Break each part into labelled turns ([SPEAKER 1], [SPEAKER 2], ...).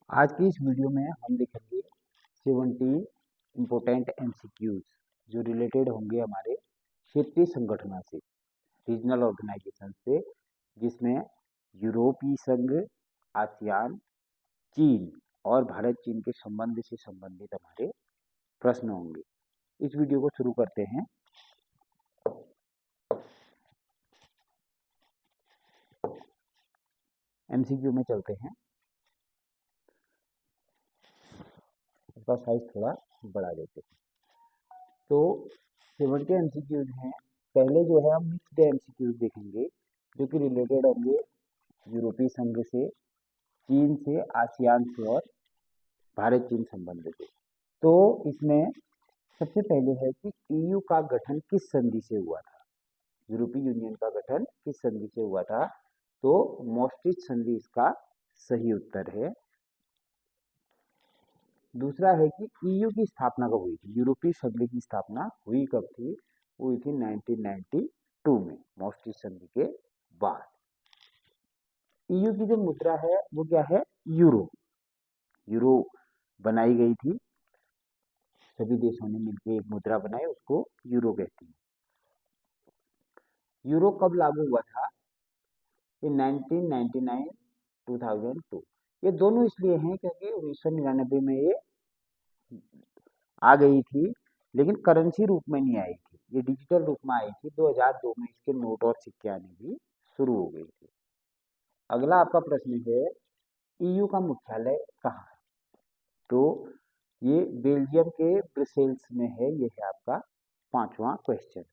[SPEAKER 1] आज की इस वीडियो में हम देखेंगे 70 इम्पोर्टेंट एमसीक्यूज जो रिलेटेड होंगे हमारे क्षेत्रीय संगठनों से, रीजनल ऑर्गेनाइजेशन से, जिसमें यूरोपीय संघ, आसियान, चीन और भारत चीन के संबंध से संबंधित हमारे प्रश्न होंगे। इस वीडियो को शुरू करते हैं। एमसीक्यू में चलते हैं। इसका साइज थोड़ा बढ़ा देते हैं। तो 70 एमसीक्यूज हैं। पहले जो है हम मिक्स्ड एमसीक्यूज देखेंगे जो कि रिलेटेड होंगे यूरोपीय संघ से, चीन से, आसियान से और भारत चीन संबंध से। तो इसमें सबसे पहले है कि ईयू का गठन किस संधि से हुआ था। यूरोपीय यूनियन का गठन किस संधि से हुआ था? तो मॉस्ट्रिच संधि इसका सही उत्तर है। दूसरा है कि ईयू की स्थापना कब हुई थी। यूरोपीय संघ की स्थापना हुई कब थी? हुई थी 1992 में, मॉस्ट्रिच संधि के बाद। ईयू की जो मुद्रा है वो क्या है? यूरो। यूरो बनाई गई थी, सभी देशों ने मिलकर एक मुद्रा बनाई, उसको यूरो कहते हैं। यूरो कब लागू हुआ था? इन 1999 2002। ये दोनों इसलिए हैं क्योंकि 1999 में ये आ गई थी, लेकिन करेंसी रूप में नहीं आई थी, ये डिजिटल रूप में आई थी। 2002 में इसके नोट और सिक्के आने भी शुरू हो गई थी। अगला आपका प्रश्न है, ईयू का मुख्यालय कहाँ है? तो ये बेल्जियम के ब्रसेल्स में है। ये है आपका पांचवा क्वेश्चन।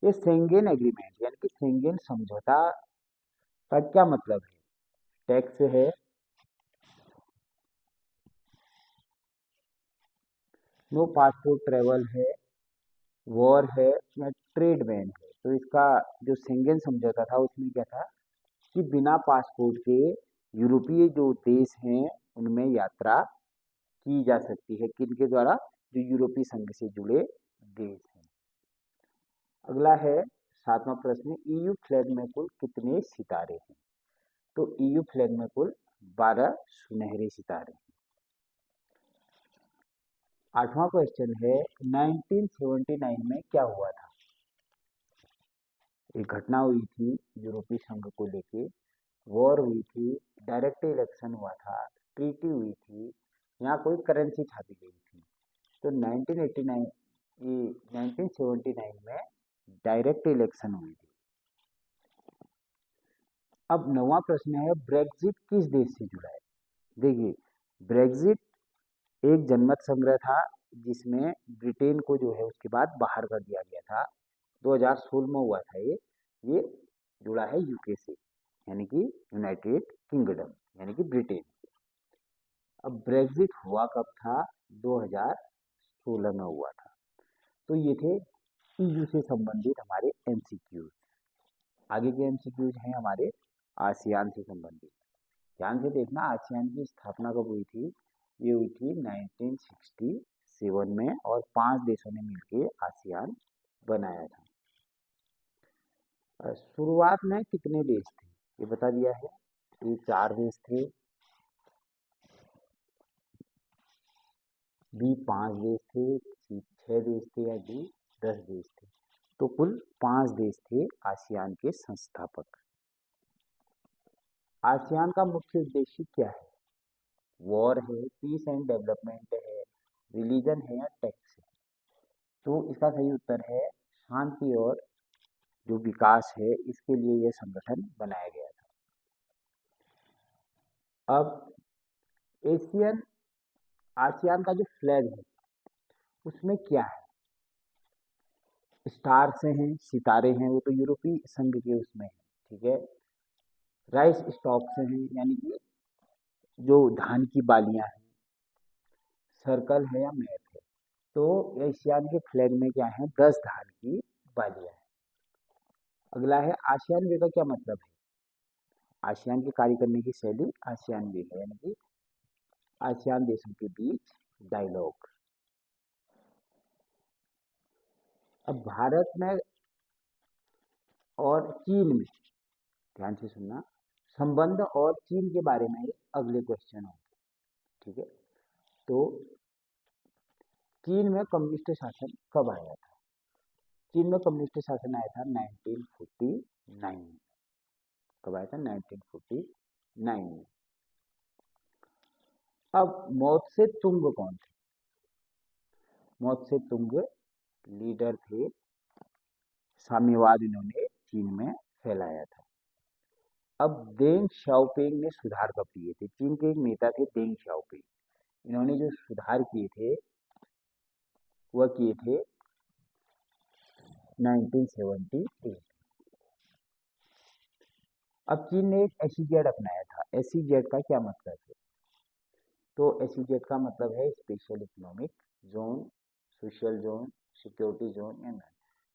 [SPEAKER 1] ये शेंगेन एग्रीमेंट यानी कि शेंगेन समझौता का क्या मतलब है? टैक्स है, नो पासपोर्ट ट्रेवल है, वॉर है या ट्रेड बैन है? तो इसका जो शेंगेन समझौता था उसमें क्या था कि बिना पासपोर्ट के यूरोपीय जो देश हैं उनमें यात्रा की जा सकती है। किनके द्वारा? जो यूरोपीय संघ से जुड़े देश हैं। अगला है सातवां प्रश्न, ईयू फ्लैग में कुल कितने सितारे हैं? तो ईयू फ्लैग में कुल 12 सुनहरे सितारे हैं। आठवां क्वेश्चन है, 1979 में क्या हुआ था? एक घटना हुई थी यूरोपीय संघ को लेके, वॉर हुई थी, डायरेक्ट इलेक्शन हुआ था, ट्रीटी हुई थी, यहाँ कोई करेंसी छापी गई थी। तो 1989 ये 1979 में डायरेक्ट इलेक्शन हुई थी। अब नौवां प्रश्न है, ब्रेग्जिट किस देश से जुड़ा है? देखिए, ब्रेग्जिट एक जनमत संग्रह था जिसमें ब्रिटेन को जो है उसके बाद बाहर कर दिया गया था। 2016 में हुआ था ये जुड़ा है यूके से, यानी कि यूनाइटेड किंगडम, यानी कि ब्रिटेन। अब ब्रेग्जिट हुआ कब था? 2016 में हुआ था। तो ये थे ईयू से संबंधित हमारे एमसीक्यूज। आगे के एमसीक्यूज हैं हमारे आसियान से संबंधित। ध्यान से देखना, आसियान की स्थापना कब हुई थी? ये हुई थी 1967 में और 5 देशों ने मिलकर आसियान बनाया था। शुरुआत में कितने देश थे ये बता दिया है। ये 4 देश थे, बी 5 देश थे, सी 6 देश थे या डी 10 देश थे। तो कुल 5 देश थे आसियान के संस्थापक। आसियान का मुख्य उद्देश्य क्या है? वॉर है, पीस एंड डेवलपमेंट है, रिलीजन है या टैक्स है? तो इसका सही उत्तर है शांति और जो विकास है, इसके लिए यह संगठन बनाया गया था। अब एशियन आसियान का जो फ्लैग है उसमें क्या है? स्टार्स हैं, सितारे हैं, वो तो यूरोपीय संघ के उसमें है, ठीक है। राइस स्टॉक्स हैं, यानी कि जो धान की बालियां हैं, सर्कल है या मैप है? तो एशियान के फ्लैग में क्या है? 10 धान की बालियां हैं। अगला है आसियान वे का क्या मतलब है? आसियान के कार्य करने की शैली आसियान वे है, यानी कि आसियान देशों के बीच डायलॉग। अब भारत में और चीन में, ध्यान से सुनना, संबंध और चीन के बारे में अगले क्वेश्चन होंगे। ठीक है। तो चीन में कम्युनिस्ट शासन कब आया था? चीन में कम्युनिस्ट शासन आया था 1949। कब आया था? 1949 में। अब मौत से तुंग कौन थे? मौत से तुंग लीडर थे, साम्यवाद इन्होंने चीन में फैलाया था। अब देंग शाओपिंग ने सुधार कब किए थे? चीन के एक नेता थे देंग शाओपिंग। इन्होंने जो सुधार किए थे वह किए थे 1978। अब चीन ने एक एसईजेड अपनाया था। एसईजेड का क्या मतलब है? तो एसईजेड का मतलब है special economic zone, social zone, security zone and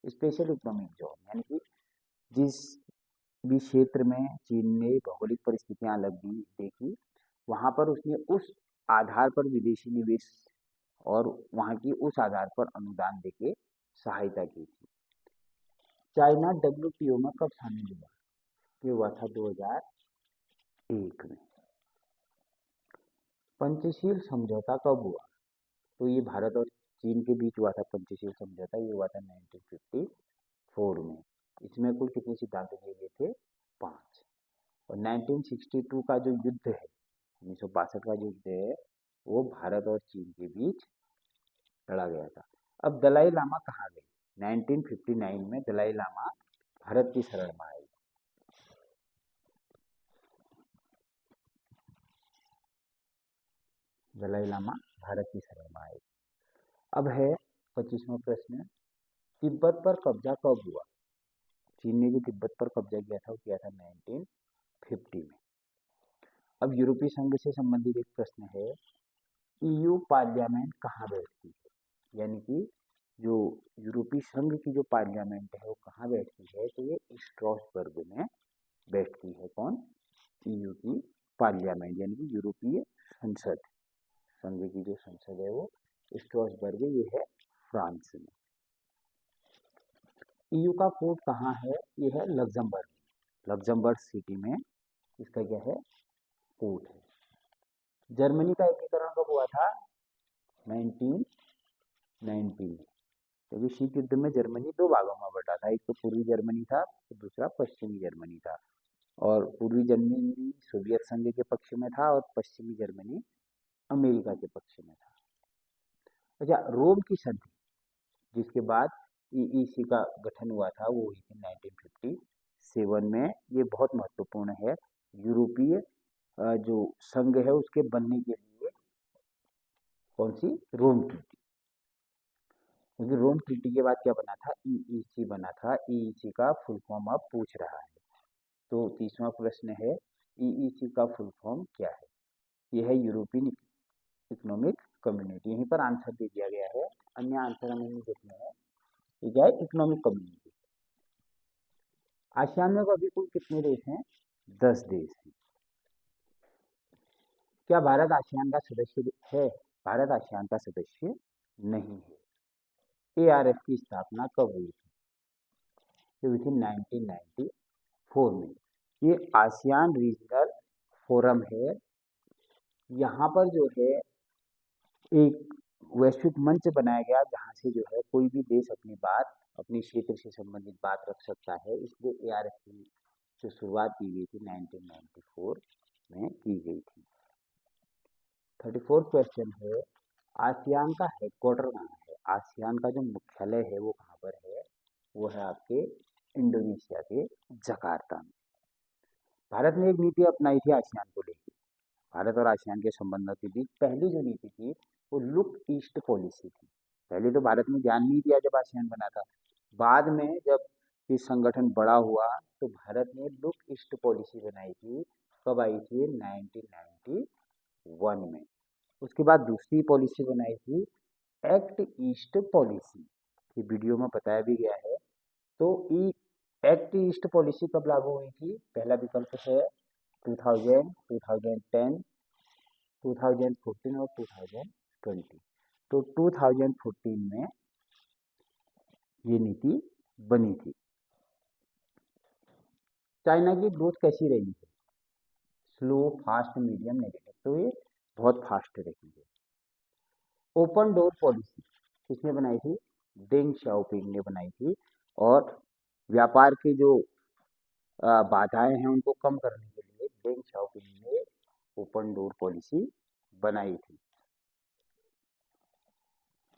[SPEAKER 1] special economic zone, यानी कि जिस भी क्षेत्र में चीन ने भौगोलिक परिस्थितियां अलग दी देखी, वहां पर उसने उस आधार पर विदेशी निवेश और वहां की उस आधार पर अनुदान देके सहायता की थी। चाइना डब्ल्यूटीओ में कब शामिल हुआ? ये हुआ था 2001 में। पंचशील समझौता कब हुआ? तो ये भारत और चीन के बीच हुआ था पंचशील समझौता। ये हुआ था 1954 में। इसमें कुल कितने सिद्धांत दिए गए थे? 5। और 1962 का जो युद्ध है, 1962 का जो युद्ध है, वो भारत और चीन के बीच लड़ा गया था। अब दलाई लामा कहाँ गए? 1959 में दलाई लामा भारत की शरण में आए। दलाई लामा भारत की शरण में आए। अब है 25वां प्रश्न, तिब्बत पर कब्जा कब हुआ? चीन ने जो तिब्बत पर कब्जा किया था वो किया था 1950 में। अब यूरोपीय संघ से संबंधित एक प्रश्न है, ईयू पार्लियामेंट कहाँ बैठती है? यानी कि जो यूरोपीय संघ की जो पार्लियामेंट है वो कहाँ बैठती है? तो ये स्ट्रासबर्ग में बैठती है। कौन? ईयू की पार्लियामेंट, यानी कि यूरोपीय संसद, संघ की जो संसद है वो स्ट्रासबर्ग, ये है फ्रांस में। ईयू का कोर्ट कहाँ है? ये है लग्जमबर्ग, लग्जमबर्ग सिटी में इसका क्या है? कोर्ट है। जर्मनी का एकीकरण कब हुआ था? 1990 में। क्योंकि शीत युद्ध में जर्मनी दो भागों में बटा था, एक तो पूर्वी जर्मनी था, तो दूसरा पश्चिमी जर्मनी था। और पूर्वी जर्मनी सोवियत संघ के पक्ष में था और पश्चिमी जर्मनी अमेरिका के पक्ष में था। अच्छा, रोम की संधि जिसके बाद ईईसी का गठन हुआ था वो हुई थी 1957 में। ये बहुत महत्वपूर्ण है। यूरोपीय जो संघ है उसके बनने के लिए कौन सी? रोम ट्रीटी। क्योंकि रोम ट्रीटी के बाद क्या बना था? ईईसी बना था। ईईसी का फुल फॉर्म आप पूछ रहा है। तो 30वां प्रश्न है, ईईसी का फुल फॉर्म क्या है? यह है यूरोपियन इकोनॉमिक कम्युनिटी। यहीं पर आंसर दे दिया गया है, अन्य आंसर हमें नहीं देखना है। ये क्या है? Economic community. आसियान में अभी कुल कितने देश हैं? 10 देश हैं। क्या भारत आसियान का सदस्य है? भारत आसियान का सदस्य नहीं है। एआरएफ की स्थापना कब हुई थी? ये हुई थी 1994 में। ये आसियान रीजनल फोरम है। यहाँ पर जो है एक वैश्विक मंच बनाया गया जहाँ से जो है कोई भी देश अपनी बात, अपनी क्षेत्र से संबंधित बात रख सकता है। इसलिए एआरएफ की जो शुरुआत की गई थी 1994 में की गई थी। 34 क्वेश्चन है, आसियान का हेडक्वार्टर कहाँ है? आसियान का जो मुख्यालय है वो कहाँ पर है? वो है आपके इंडोनेशिया के जकार्ता में। भारत ने एक नीति अपनाई थी आसियान को लेकर। भारत और आसियान के संबंधों के बीच पहली जो नीति थी वो लुक ईस्ट पॉलिसी थी। पहले तो भारत ने ध्यान नहीं दिया जब आसियान बना था। बाद में जब ये संगठन बड़ा हुआ तो भारत ने लुक ईस्ट पॉलिसी बनाई थी। कब आई थी? 1991 में। उसके बाद दूसरी पॉलिसी बनाई थी एक्ट ईस्ट पॉलिसी, ये वीडियो में बताया भी गया है। तो एक्ट ईस्ट पॉलिसी कब लागू हुई थी? पहला विकल्प है 2000, 2010, 2014 और 2020। तो 2014 में ये नीति बनी थी। चाइना की ग्रोथ कैसी रही है? Slow, fast, medium, negative. तो ये बहुत फास्ट रहेंगे। ओपन डोर पॉलिसी किसने बनाई थी? डेंग शाओपिंग ने बनाई थी। और व्यापार की जो बाधाएं हैं उनको कम करने के लिए डेंग शाओपिंग ने ओपन डोर पॉलिसी बनाई थी।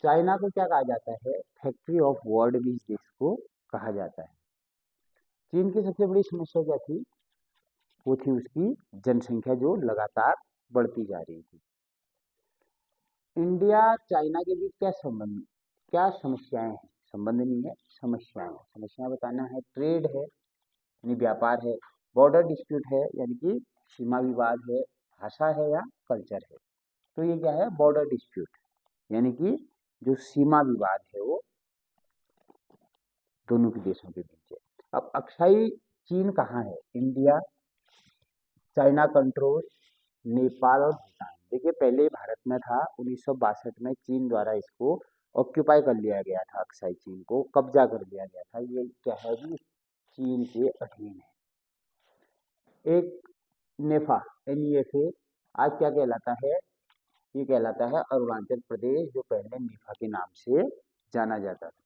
[SPEAKER 1] चाइना को क्या कहा जाता है? फैक्ट्री ऑफ वर्ल्ड भी इस देश को कहा जाता है। चीन की सबसे बड़ी समस्या क्या थी? वो थी उसकी जनसंख्या जो लगातार बढ़ती जा रही थी। इंडिया चाइना के बीच क्या संबंध, क्या समस्याएं हैं? संबंध नहीं है, समस्याएं। समस्याएं बताना है। ट्रेड है यानी व्यापार है, बॉर्डर डिस्प्यूट है यानी कि सीमा विवाद है, भाषा है या कल्चर है। तो ये क्या है? बॉर्डर डिस्प्यूट यानी कि जो सीमा विवाद है वो दोनों के देशों के बीच है। अब अक्षय चीन कहाँ है? इंडिया, चाइना कंट्रोल, नेपाल और भूटान। देखिए पहले भारत में था, 1962 में चीन द्वारा इसको ऑक्यूपाई कर लिया गया था। अक्साई चीन को कब्जा कर लिया गया था। ये क्या है भी चीन के अधीन है। एक नेफा NEFA आज क्या कहलाता है? ये कहलाता है अरुणाचल प्रदेश, जो पहले नेफा के नाम से जाना जाता था।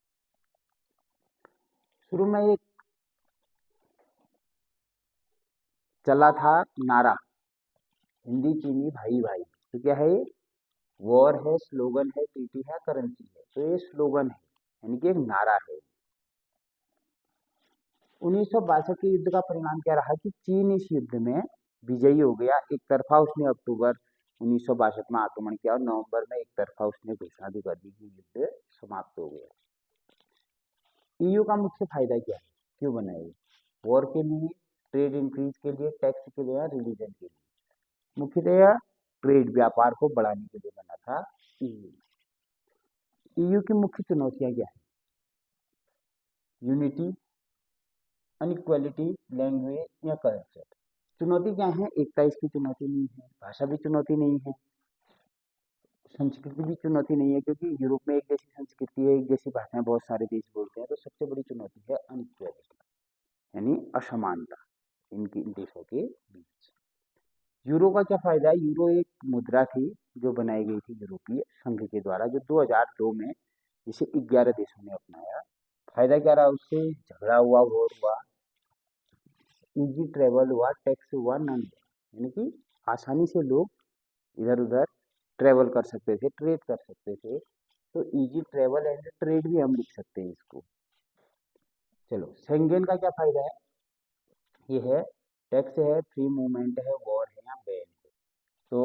[SPEAKER 1] शुरू में एक चला था नारा, हिंदी चीनी भाई भाई। तो क्या है ये? वॉर है, स्लोगन है, ट्रीटी है, करेंसी है। तो ये स्लोगन है यानी कि एक नारा है। 1962 के युद्ध का परिणाम क्या रहा कि चीन इस युद्ध में विजयी हो गया। एक तरफा उसने अक्टूबर 1962 में आक्रमण किया और नवंबर में एक तरफा उसने घोषणा भी कर दी कि युद्ध समाप्त हो गया। EU का मुख्य फायदा क्या है? क्यों बना है? वॉर के लिए, ट्रेड इंक्रीज के लिए, टैक्स के लिए या रिलीजन के लिए? मुख्यतः ट्रेड, व्यापार को बढ़ाने के लिए बना था EU की मुख्य चुनौतियां क्या है? यूनिटी, अनइक्वालिटी, लैंग्वेज या कल्चर। चुनौती क्या है? एकता इसकी चुनौती नहीं है, भाषा भी चुनौती नहीं है, संस्कृति भी चुनौती नहीं है, क्योंकि यूरोप में एक जैसी संस्कृति है, एक जैसी भाषाएं बहुत सारे देश बोलते हैं। तो सबसे बड़ी चुनौती है अनइक्वालिटी यानी असमानता इनकी, इन देशों के बीच। यूरो का क्या फायदा है? यूरो एक मुद्रा थी जो बनाई गई थी यूरोपीय संघ के द्वारा, जो 2002 में जिसे 11 देशों ने अपनाया। फायदा क्या रहा उससे? झगड़ा हुआ, वॉर हुआ, इजी ट्रेवल हुआ, टैक्स हुआ, नन हुआ। यानी कि आसानी से लोग इधर उधर ट्रेवल कर सकते थे, ट्रेड कर सकते थे। तो इजी ट्रेवल एंड ट्रेड भी हम लिख सकते हैं इसको। चलो, शेंगेन का क्या फायदा है? ये है टैक्स है, फ्री मूवमेंट है, वॉर है या बैन है। तो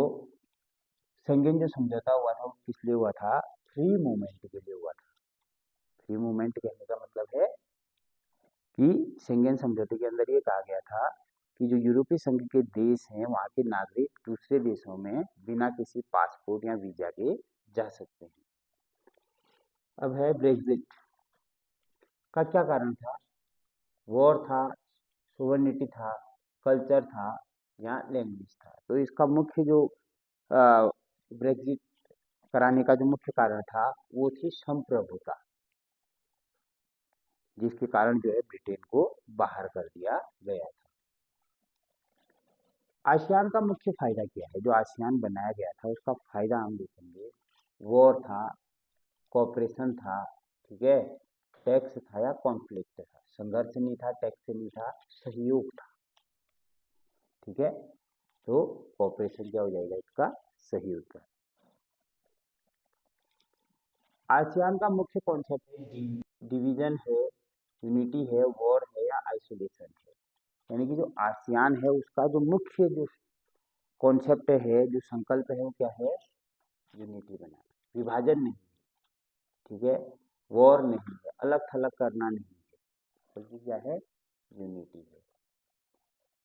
[SPEAKER 1] शेंगेन जो समझौता हुआ था वो किस लिए हुआ था? फ्री मूवमेंट के लिए हुआ था। फ्री मूवमेंट कहने का मतलब है कि शेंगेन समझौते के अंदर ये कहा गया था कि जो यूरोपीय संघ के देश हैं वहाँ के नागरिक दूसरे देशों में बिना किसी पासपोर्ट या वीजा के जा सकते हैं। अब है ब्रेग्जिट का क्या कारण था? वॉर था, सोवर्निटी था, कल्चर था या लैंग्वेज था? तो इसका मुख्य जो ब्रेग्जिट कराने का जो मुख्य कारण था वो थी संप्रभुता, जिसके कारण जो है ब्रिटेन को बाहर कर दिया गया था। आसियान का मुख्य फायदा क्या है? जो आसियान बनाया गया था उसका फायदा हम देखेंगे। वॉर था, कॉपरेशन था, ठीक है, टैक्स था या कॉन्फ्लिक्ट था? संघर्ष नहीं था, टैक्स नहीं था, सहयोग था। ठीक है, तो कॉपरेशन क्या हो जाएगा इसका? सहयोग का। आसियान का मुख्य कॉन्सेप्ट है डिवीजन है, यूनिटी है, वॉर है या आइसोलेशन है? यानी कि जो आसियान है उसका जो मुख्य जो कॉन्सेप्ट है, जो संकल्प है वो क्या है? यूनिटी बनाना, विभाजन नहीं, ठीक है, वॉर नहीं है, अलग थलग करना नहीं है, बल्कि क्या है? यूनिटी है।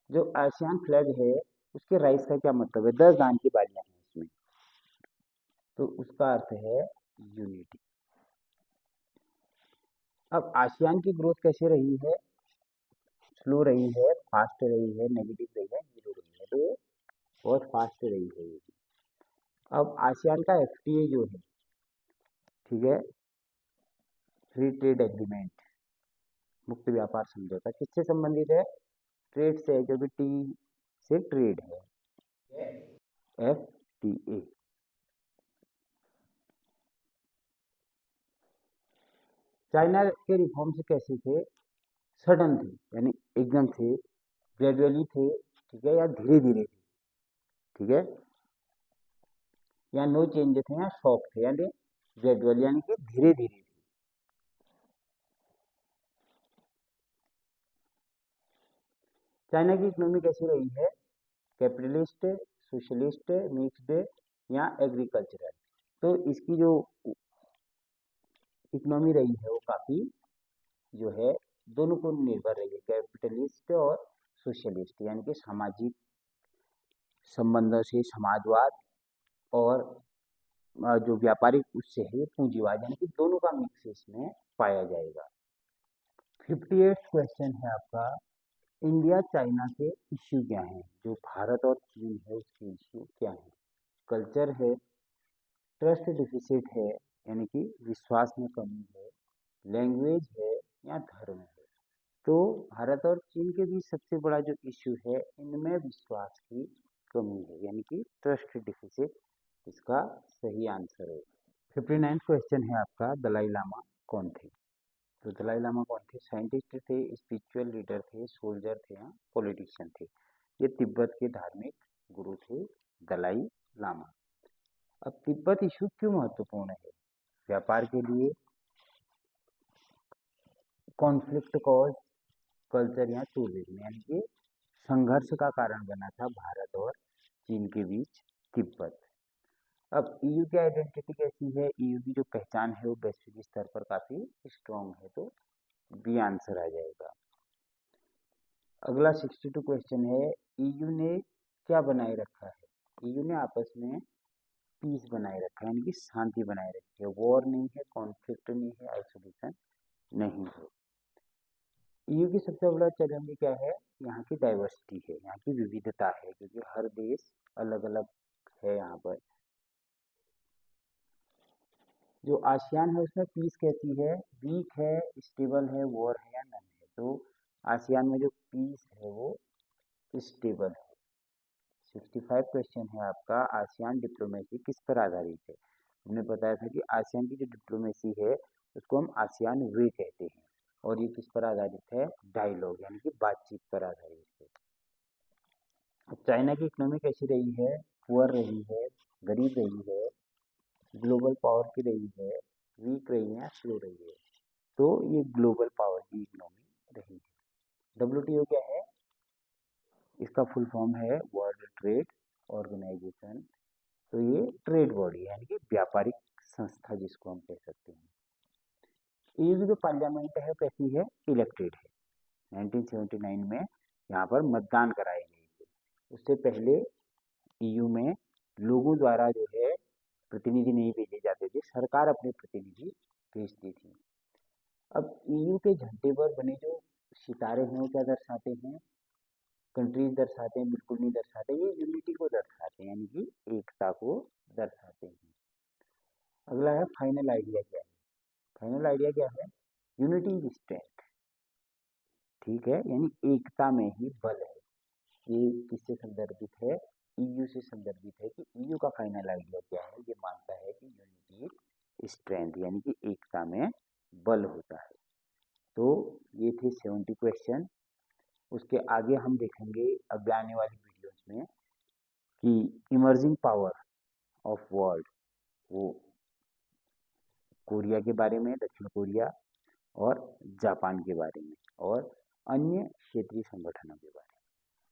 [SPEAKER 1] जो आसियान फ्लैग है उसके राइज का क्या मतलब है? 10 दान की बालियां हैं उसमें, तो उसका अर्थ है यूनिटी। अब आसियान की ग्रोथ कैसे रही है? स्लो रही है, फास्ट रही है, नेगेटिव रही है, जीरो रही है? तो बहुत फास्ट रही है ये। अब आसियान का FTA जो है, ठीक है, फ्री ट्रेड एग्रीमेंट, मुक्त व्यापार समझौता, किससे संबंधित है? ट्रेड से है, क्योंकि T से ट्रेड है। F FTA। चाइना के रिफॉर्म्स कैसे थे? सडन थे, यानी एकदम से, ग्रेजुअली थे, ठीक है, या धीरे धीरे थे, ठीक है, या नो चेंज थे, या शॉक थे, यानी ग्रेजुअल यानी कि धीरे धीरे थे। चाइना की इकोनॉमी कैसी रही है? कैपिटलिस्ट, सोशलिस्ट, मिक्स्ड या एग्रीकल्चरल? तो इसकी जो इकोनॉमी रही है वो काफ़ी जो है दोनों को निर्भर रही है, कैपिटलिस्ट और सोशलिस्ट, यानी कि सामाजिक संबंधों से समाजवाद और जो व्यापारिक उससे है पूंजीवाद, यानी कि दोनों का मिक्स इसमें पाया जाएगा। 58 क्वेश्चन है आपका, इंडिया चाइना के इश्यू क्या हैं? जो भारत और चीन है उसके इश्यू क्या हैं? कल्चर है, ट्रस्ट डिफिसिट है, यानी कि विश्वास में कमी है, लैंग्वेज है, या धर्म है? तो भारत और चीन के बीच सबसे बड़ा जो इश्यू है इनमें विश्वास की कमी है, यानी कि ट्रस्ट डिफिसिट इसका सही आंसर है। 59 क्वेश्चन है आपका, दलाई लामा कौन थे? तो दलाई लामा कौन थे? साइंटिस्ट थे, स्पिरिचुअल लीडर थे, सोल्जर थे, या पॉलिटिशियन थे? ये तिब्बत के धार्मिक गुरु थे दलाई लामा। अब तिब्बत इशू क्यों महत्वपूर्ण है? व्यापार के लिए, कॉन्फ्लिक्ट कॉज, कल्चर या टूरिज्म, यानी कि संघर्ष का कारण बना था भारत और चीन के बीच तिब्बत। अब ईयू की आइडेंटिटी कैसी है? ईयू की जो पहचान है वो वैश्विक स्तर पर काफी स्ट्रॉन्ग है, तो बी आंसर आ जाएगा। अगला 62 क्वेश्चन है, ईयू ने क्या बनाए रखा है? ईयू ने आपस में पीस बनाए रखा है, यानी कि शांति बनाए रखी है, वॉर नहीं है, कॉन्फ्लिक्ट नहीं है, आइसोलेशन नहीं है। ईयू की सबसे बड़ा चैलेंज क्या है? यहाँ की डाइवर्सिटी है, यहाँ की विविधता है, क्योंकि हर देश अलग अलग है यहाँ पर। जो आसियान है उसमें पीस कैसी है? वीक है, स्टेबल है, वॉर है, या नन है? तो आसियान में जो पीस है वो स्टेबल है। 65 क्वेश्चन है आपका, आसियान डिप्लोमेसी किस पर आधारित है? हमने बताया था कि आसियान की जो डिप्लोमेसी है उसको हम आसियान वे कहते हैं, और ये किस पर आधारित है? डायलॉग, यानी कि बातचीत पर आधारित है। अब चाइना की इकोनॉमी कैसी रही है? पुअर रही है, गरीब रही है, ग्लोबल पावर की रही है, वीक रही है, स्लो रही है? तो ये ग्लोबल पावर की इकोनॉमी रही है। WTO क्या है? इसका फुल फॉर्म है वर्ल्ड ट्रेड ऑर्गेनाइजेशन। तो ये ट्रेड बॉडी है, यानी कि व्यापारिक संस्था जिसको हम कह सकते हैं। ईयू की जो पार्लियामेंट है कैसी है? इलेक्टेड है। 1979 में यहाँ पर मतदान कराए गए थे। उससे पहले ईयू में लोगों द्वारा जो है प्रतिनिधि नहीं भेजे जाते थे, सरकार अपने प्रतिनिधि भेजती थी। अब ईयू के झंडे पर बने जो सितारे हैं वो क्या दर्शाते हैं? कंट्रीज दर्शाते हैं? बिल्कुल नहीं दर्शाते, ये यूनिटी को दर्शाते हैं, यानी कि एकता को दर्शाते हैं। अगला है फाइनल आइडिया क्या है? फाइनल आइडिया क्या है? यूनिटी इज स्ट्रेंथ, ठीक है, यानी एकता में ही बल है। ये किससे संदर्भित है? ईयू से संदर्भित है, कि ईयू का फाइनल आइडिया क्या है? ये मानता है कि यूनिटी इज स्ट्रेंथ, यानी कि एकता में बल होता है। तो ये थे 70 क्वेश्चन। उसके आगे हम देखेंगे अगले आने वाली वीडियोस में कि इमर्जिंग पावर ऑफ वर्ल्ड, वो कोरिया के बारे में, दक्षिण कोरिया और जापान के बारे में, और अन्य क्षेत्रीय संगठनों के बारे में।